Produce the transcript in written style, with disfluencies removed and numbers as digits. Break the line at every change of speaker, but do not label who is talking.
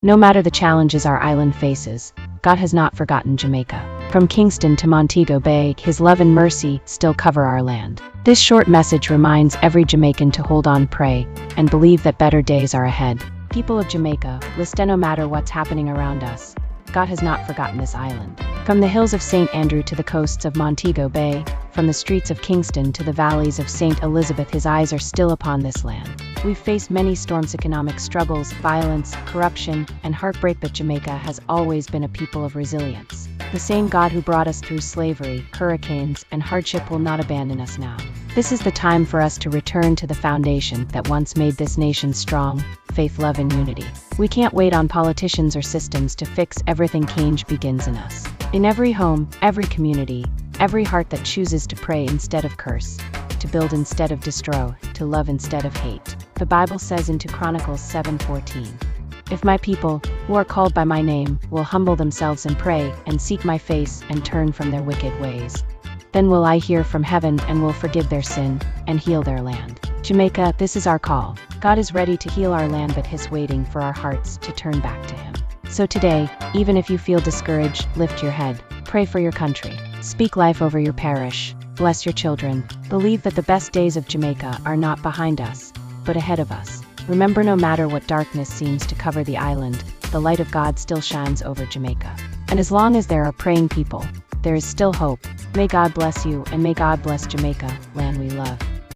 No matter the challenges our island faces, God has not forgotten Jamaica. From Kingston to Montego Bay, His love and mercy still cover our land. This short message reminds every Jamaican to hold on, pray, and believe that better days are ahead. People of Jamaica, listen, no matter what's happening around us, God has not forgotten this island. From the hills of St. Andrew to the coasts of Montego Bay, from the streets of Kingston to the valleys of St. Elizabeth, His eyes are still upon this land. We've faced many storms, economic struggles, violence, corruption, and heartbreak, but Jamaica has always been a people of resilience. The same God who brought us through slavery, hurricanes, and hardship will not abandon us now. This is the time for us to return to the foundation that once made this nation strong: faith, love, and unity. We can't wait on politicians or systems to fix everything. Change begins in us. In every home, every community, every heart that chooses to pray instead of curse, to build instead of destroy, to love instead of hate. The Bible says in 2 Chronicles 7:14, "If my people, who are called by my name, will humble themselves and pray, and seek my face, and turn from their wicked ways, then will I hear from heaven and will forgive their sin, and heal their land." Jamaica, this is our call. God is ready to heal our land, but He's waiting for our hearts to turn back to Him. So today, even if you feel discouraged, lift your head, pray for your country, speak life over your parish, bless your children, believe that the best days of Jamaica are not behind us, but ahead of us. Remember, no matter what darkness seems to cover the island, the light of God still shines over Jamaica. And as long as there are praying people, there is still hope. May God bless you, and may God bless Jamaica, land we love.